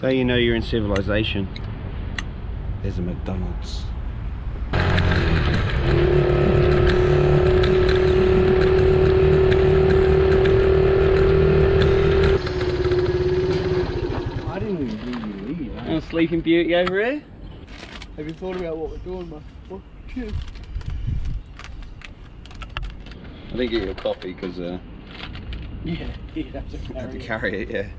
So you know you're in civilization. There's a McDonald's. I didn't even hear you leave. Oh, Sleeping Beauty over here. Have you thought about what we're doing, man? What? Cheers. I didn't get you a coffee because Yeah, you'd have to I had to carry it. carry it, yeah.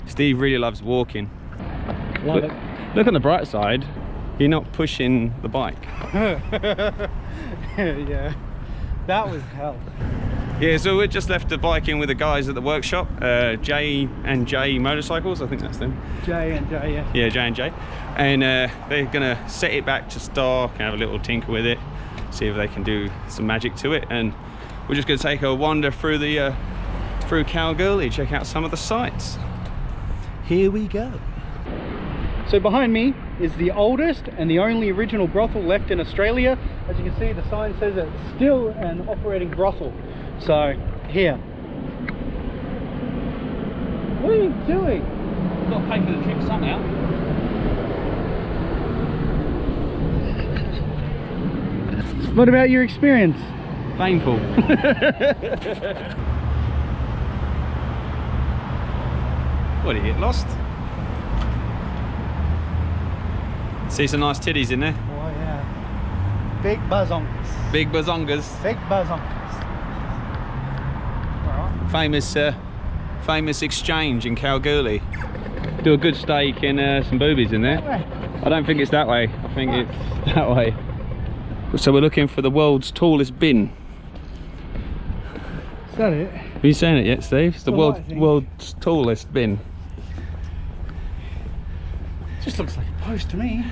Steve really loves walking. Love it. Look on the bright side, you're not pushing the bike. Yeah, that was hell. Yeah, so we just left the bike in with the guys at the workshop, J and J Motorcycles, I think that's them. J and J, yeah. Yeah, J and J. And they're gonna set it back to stock and have a little tinker with it, see if they can do some magic to it. And we're just gonna take a wander through the through Kalgoorlie, check out some of the sights. Here we go. So behind me is the oldest and the only original brothel left in Australia. As you can see, the sign says it's still an operating brothel. So, here. What are you doing? We've got to pay for the trip somehow. What about your experience? Painful. What, did you get lost? See some nice titties in there. Oh yeah. Big bazongas. Big bazongas. Big bazongas. Alright. Famous exchange in Kalgoorlie. Do a good steak and some boobies in there. I don't think it's that way. I think it's that way. So we're looking for the world's tallest bin. Is that it? Have you seen it yet, Steve? It's the world's tallest bin. Just looks like a post to me.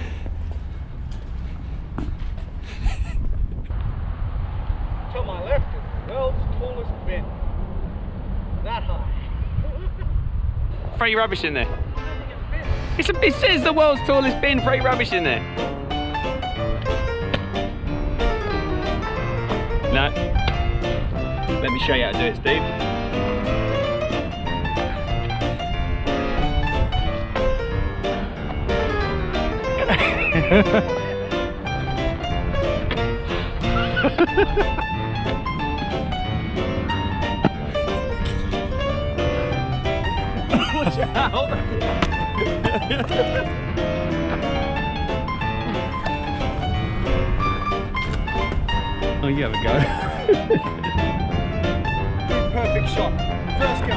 To my left is the world's tallest bin. That high. Free rubbish in there. It says the world's tallest bin, free rubbish in there. No. Let me show you how to do it, Steve. Watch out! Oh, you have a go. Perfect shot. First go.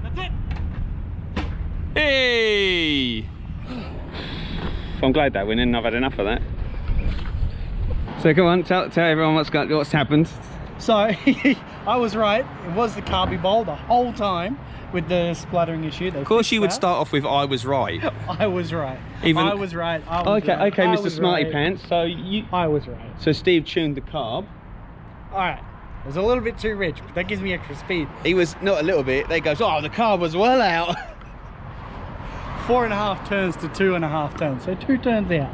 That's it. Hey! I'm glad that went in. I've had enough of that. So come on, tell everyone what's happened. So I was right. It was the carby bowl the whole time with the splattering issue. Of course, you would start off with "I was right." I was right. Even I was right. I was okay, right. okay, I Mr. was Smarty right. Pants. So I was right. So Steve tuned the carb. All right. It was a little bit too rich, but that gives me extra speed. He was not a little bit. They goes, oh, the carb was well out. 4.5 turns to 2.5 turns, so 2 turns out.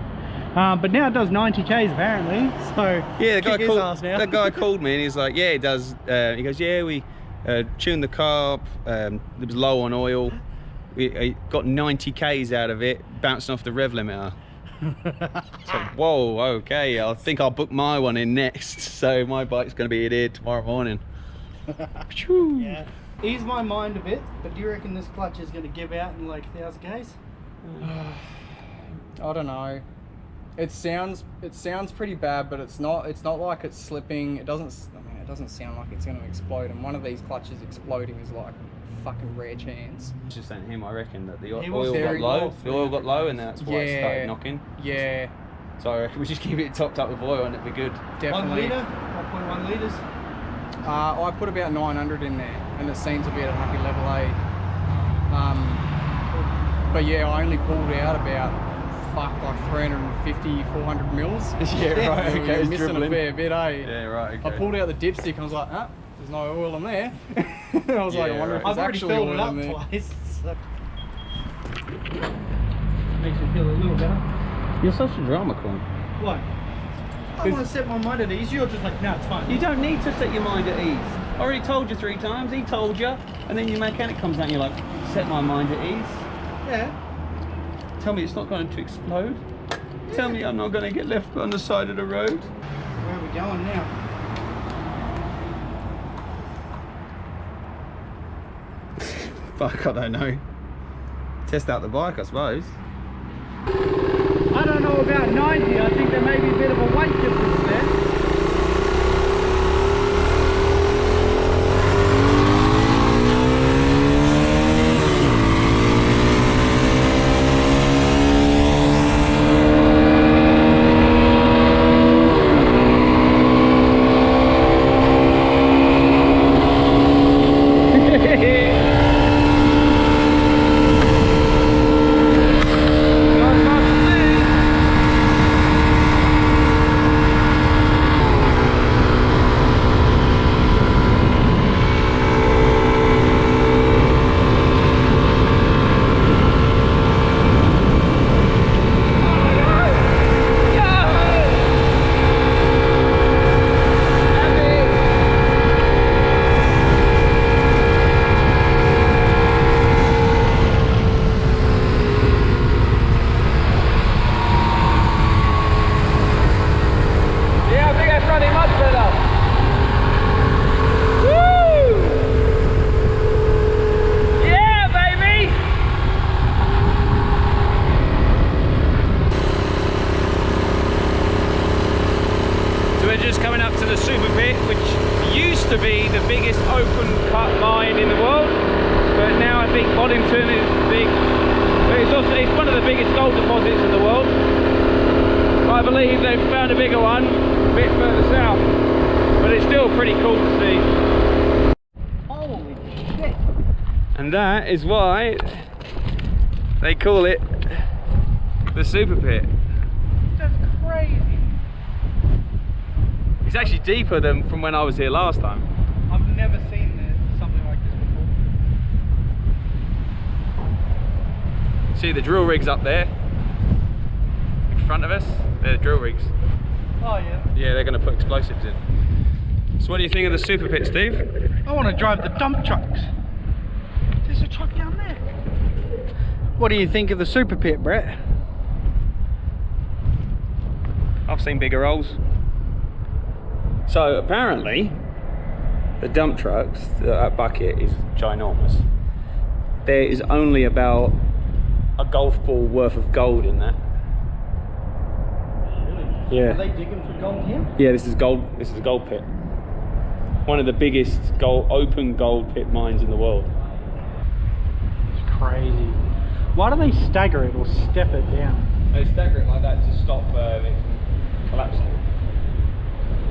But now it does 90 k's apparently. So yeah, the guy called me and he's like, yeah, it does. He goes, yeah, we tuned the carb. It was low on oil. We got 90 k's out of it, bouncing off the rev limiter. So, whoa, okay, I think I'll book my one in next. So my bike's going to be here tomorrow morning. Yeah. Ease my mind a bit, but do you reckon this clutch is going to give out in like 1,000 k's? I don't know. It sounds pretty bad, but it's not like it's slipping. It doesn't sound like it's going to explode, and one of these clutches exploding is like fucking rare chance. Just saying him, I reckon that the He oil was got very low. low. The oil got low, and that's why it started knocking. Yeah, So I reckon we just keep it topped up with oil, and it'll be good. definitely. 1 litre, 1.1 litres. I put about 900 in there, and it seems to be at a happy level A. But yeah, I only pulled out about like 350, 400 mils. Yeah, right. Okay, You're missing a fair bit, eh? Yeah, right. Okay. I pulled out the dipstick and I was like, ah, there's no oil in there. I was like, I wonder if there's actually oil in there. Twice, so. Makes me feel a little better. You're such a drama queen. What? I want to set my mind at ease. You're just like, no, it's fine. You don't need to set your mind at ease. I already told you 3 times. He told you, and then your mechanic comes out and you're like, set my mind at ease. Yeah. Tell me it's not going to explode. Yeah. Tell me I'm not going to get left on the side of the road. Where are we going now? Fuck, I don't know. Test out the bike, I suppose. I don't know about 90. I think there may be a bit of a weight difference there. To be the biggest open cut mine in the world, but now I think Boddington is big. But it's one of the biggest gold deposits in the world. I believe they've found a bigger one a bit further south, but it's still pretty cool to see. Holy shit! And that is why they call it the Super Pit. That's crazy. It's actually deeper than from when I was here last time. I've never seen something like this before. See the drill rigs up there in front of us? They're the drill rigs. Oh yeah. Yeah, they're going to put explosives in. So what do you think of the Super Pit, Steve? I want to drive the dump trucks. There's a truck down there. What do you think of the Super Pit, Brett? I've seen bigger holes. So apparently, the dump trucks, that bucket is ginormous. There is only about a golf ball worth of gold in that. Really? Yeah. Are they digging for gold here? Yeah, this is gold. This is a gold pit. One of the biggest open gold pit mines in the world. It's crazy. Why do they stagger it or step it down? They stagger it like that to stop it from collapsing.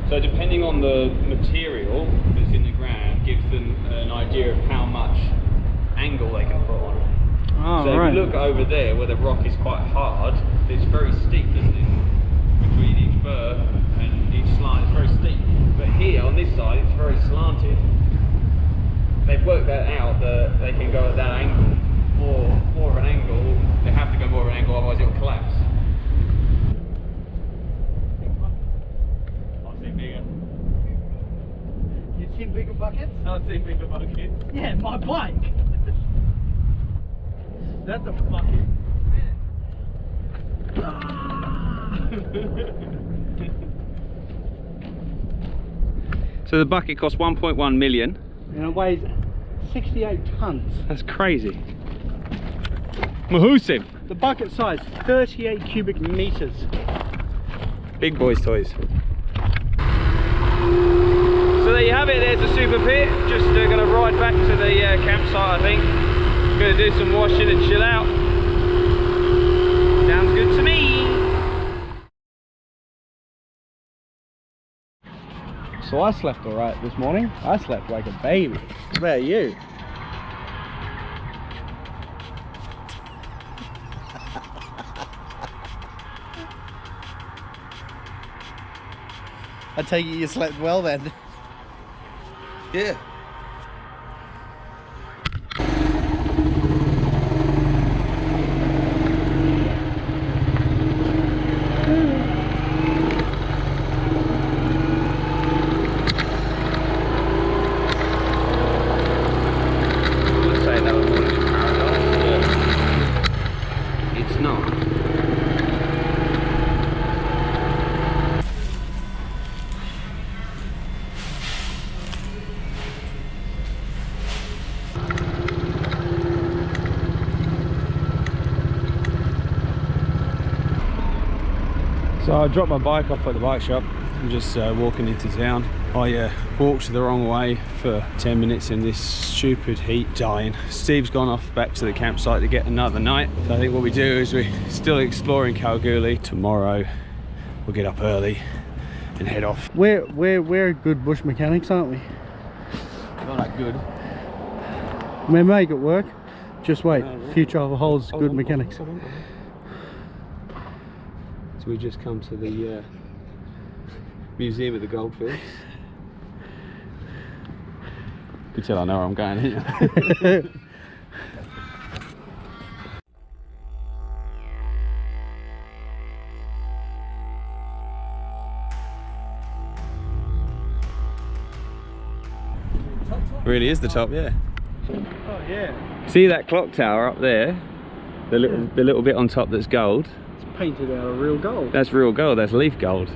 So depending on the material that's in the ground gives them an idea of how much angle they can put on it. Oh, so right. if you look over there where the rock is quite hard, it's very steep, isn't it? Between each berth and each slant, it's very steep. But here on this side, it's very slanted. They've worked that out that they can go at that angle, more of an angle. They have to go more of an angle, otherwise it will collapse. You've seen bigger buckets? I've seen bigger buckets. Yeah, my bike. That's a bucket. So the bucket costs 1.1 million. And it weighs 68 tons. That's crazy. Mahusiv. The bucket size, 38 cubic meters. Big boys toys. So there you have it, there's the Super Pit. Just going to ride back to the campsite, I think. Going to do some washing and chill out. Sounds good to me. So I slept alright this morning. I slept like a baby. What about you? I take it you slept well then. Yeah. It's not. So I dropped my bike off at the bike shop. I'm just walking into town. I walked the wrong way for 10 minutes in this stupid heat, dying. Steve's gone off back to the campsite to get another night. So I think what we do is we're still exploring Kalgoorlie. Tomorrow we'll get up early and head off. We're good bush mechanics, aren't we? Not that good. We make it work. Just wait. Future holds good mechanics. So we just come to the museum of the goldfish. You can tell I know where I'm going here. Really is the top, yeah. Oh yeah. See that clock tower up there? The little bit on top that's gold. It's painted out of real gold. That's real gold. That's leaf gold.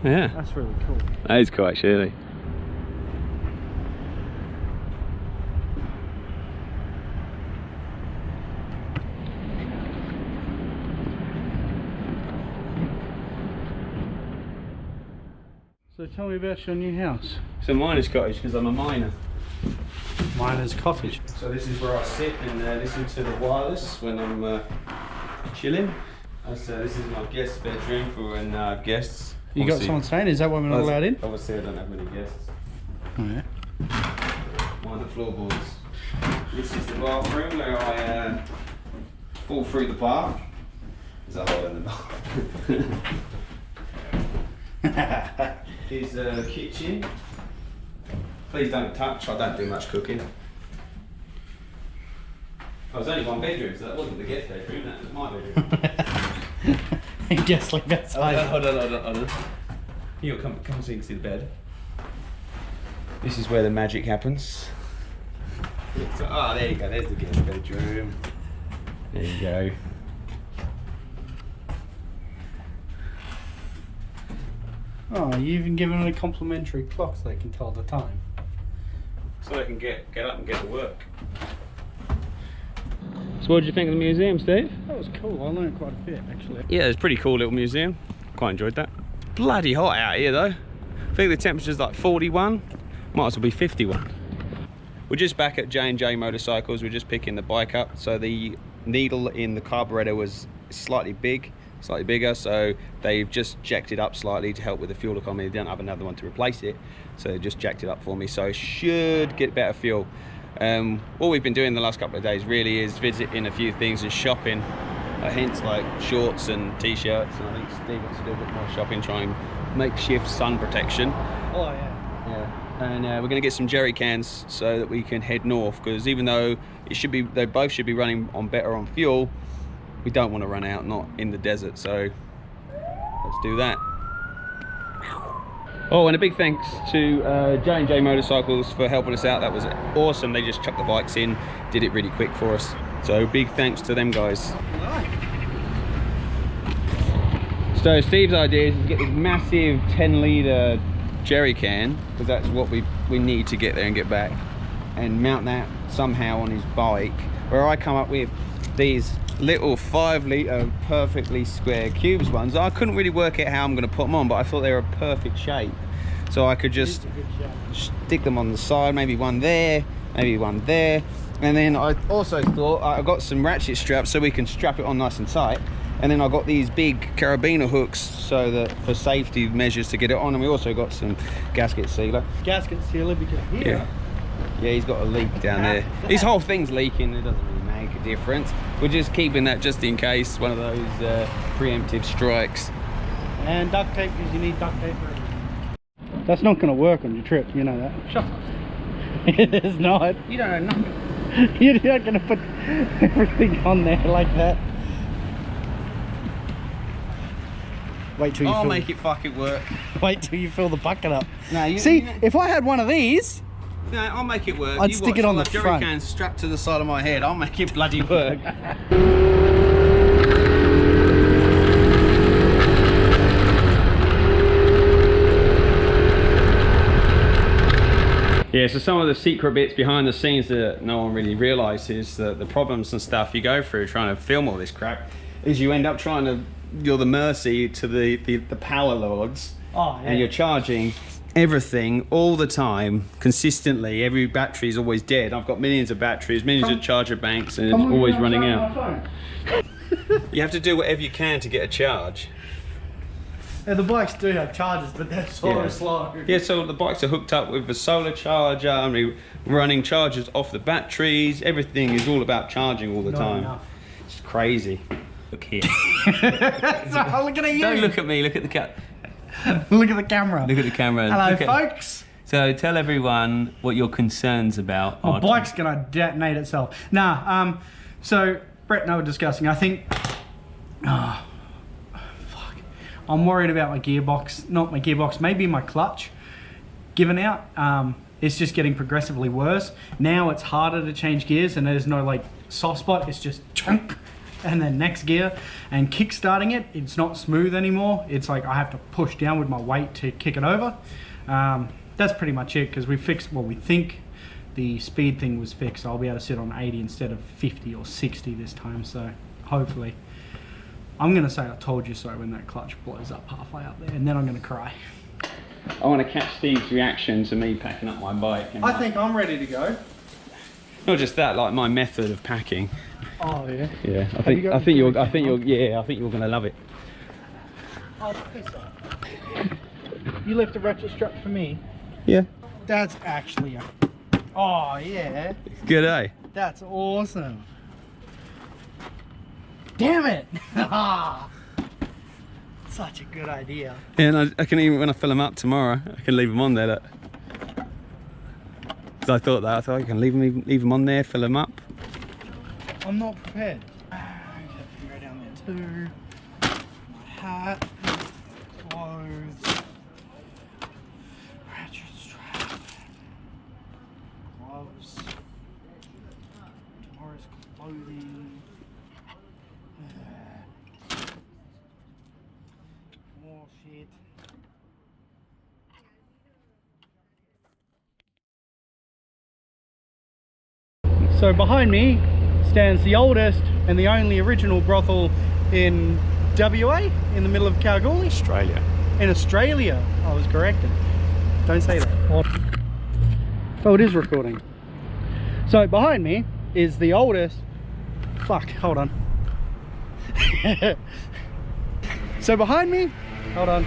Yeah. That's really cool. That is cool, actually. So tell me about your new house. It's a miner's cottage because I'm a miner. Miner's cottage. So this is where I sit and listen to the wireless when I'm chilling. So this is my guest bedroom for when I have guests. You got someone staying? Is that why we're not allowed in? Obviously I don't have many guests. Oh yeah. Mine are floorboards. This is the bathroom where I fall through the bath. There's a hole in the bath. Here's the kitchen. Please don't touch, I don't do much cooking. Oh, there's only one bedroom, so that wasn't the guest bedroom, that was my bedroom. Just like that size. Hold on. You come so you can see the bed. This is where the magic happens. So, there you go, there's the guest bedroom. There you go. Oh, you even given it a complimentary clock so they can tell the time. So they can get up and get to work. So what did you think of the museum, Steve? That was cool. I learned quite a bit, actually. Yeah, it's a pretty cool little museum. Quite enjoyed that. Bloody hot out here though. I think the temperature's like 41. Might as well be 51. We're just back at J&J Motorcycles. We're just picking the bike up. So the needle in the carburetor was slightly bigger, so they've just jacked it up slightly to help with the fuel economy. They don't have another one to replace it, so they just jacked it up for me, so it should get better fuel. All we've been doing the last couple of days really is visiting a few things and shopping, hence like shorts and t-shirts, and I think Steve wants to do a bit more shopping, try and makeshift sun protection. Oh yeah. And we're going to get some jerry cans so that we can head north, because even though they both should be running better on fuel, we don't want to run out, not in the desert, so let's do that. Oh, and a big thanks to J&J Motorcycles for helping us out. That was awesome. They just chucked the bikes in, did it really quick for us. So big thanks to them guys. So Steve's idea is to get this massive 10-litre jerry can, because that's what we need to get there and get back, and mount that somehow on his bike, where I come up with these little 5-litre perfectly square cubes ones. I couldn't really work out how I'm going to put them on, but I thought they were a perfect shape, so I could just stick them on the side, maybe one there, maybe one there, and then I also thought I got some ratchet straps so we can strap it on nice and tight, and then I got these big carabiner hooks so that for safety measures to get it on, and we also got some gasket sealer. Gasket sealer, because here yeah, he's got a leak down there. This whole thing's leaking. It doesn't really make a difference. We're just keeping that just in case one of those preemptive strikes. And duct tape, because you need duct tape for everything. That's not going to work on your trip, you know that. Shut up. It is not. You don't know nothing. You're not going to put everything on there like that. Wait till you I'll fill make it fucking work. Wait till you fill the bucket up. No, See, if I had one of these, no, I'll make it work. I'd You stick watch, it on I'll the have jerry front. cans strapped to the side of my head. I'll make it bloody work. Yeah, so some of the secret bits behind the scenes that no one really realises, the problems and stuff you go through trying to film all this crap, is you end up trying to, you're the mercy to the power lords. Oh, yeah. And you're charging everything all the time, consistently. Every battery's always dead. I've got millions of batteries, millions of charger banks, and it's always running out. You have to do whatever you can to get a charge. Yeah, the bikes do have chargers, but they're so slow. Yeah, so the bikes are hooked up with a solar charger, and we're running chargers off the batteries. Everything is all about charging all the time. Enough. It's crazy. Look here. Look at you. Don't look at me, look at the cat. Look at the camera. Look at the camera. Hello, folks. So tell everyone what your concerns about My are. bike's gonna detonate itself. Nah, so Brett and I were discussing, I think, fuck. I'm worried about my gearbox, not my gearbox, maybe my clutch giving out. It's just getting progressively worse. Now it's harder to change gears and there's no like soft spot, it's just chunk and then next gear. And kick-starting it, it's not smooth anymore. It's like I have to push down with my weight to kick it over. That's pretty much it, because we fixed, well, we think the speed thing was fixed. I'll be able to sit on 80 instead of 50 or 60 this time, so hopefully. I'm gonna say I told you so when that clutch blows up halfway up there, and then I'm gonna cry. I want to catch Steve's reaction to me packing up my bike. And I think I'm ready to go. not just that, like my method of packing. Oh yeah. Yeah, I think you're gonna love it. Oh, piss off. You left a ratchet strap for me. Yeah. That's actually a... Oh yeah. Good, eh? That's awesome. Damn it! Such a good idea. Yeah, and I can even, when I fill them up tomorrow, I can leave them on there. Look. 'Cause I thought I can leave them on there, fill them up. I'm not prepared. I have to go down there too. My hat, clothes, ratchet strap, gloves, tomorrow's clothing. More shit. So behind me stands the oldest and the only original brothel in WA, in the middle of Kalgoorlie. Australia. In Australia, I was corrected. Don't say that. Oh, it is recording. So behind me is the oldest. Fuck, hold on. So behind me, hold on.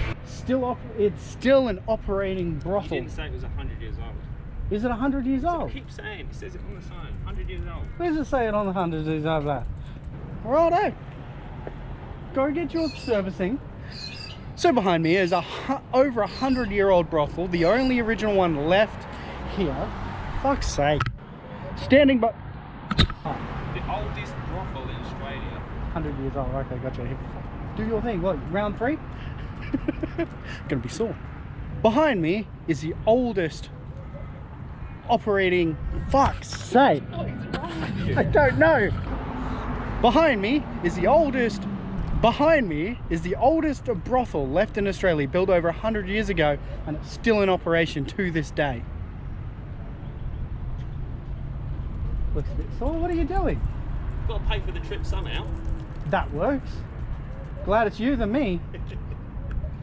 It's still an operating brothel. You didn't say it was 100 years old. Is it 100 years old? I keep saying, it says it on the sign, 100 years old. Where's it say it on the 100 years old there? Righto. Go get your servicing. So behind me is over 100-year-old brothel, the only original one left here. Fuck's sake. Standing by... Oh. The oldest brothel in Australia. 100 years old, okay, gotcha. Do your thing, what, round 3? Gonna be sore. Behind me is the oldest operating... Fuck's sake. I don't know. Behind me is the oldest brothel left in Australia, built over 100 years ago, and it's still in operation to this day. Looks a bit sore. What are you doing? Got to pay for the trip somehow. That works. Glad it's you than me.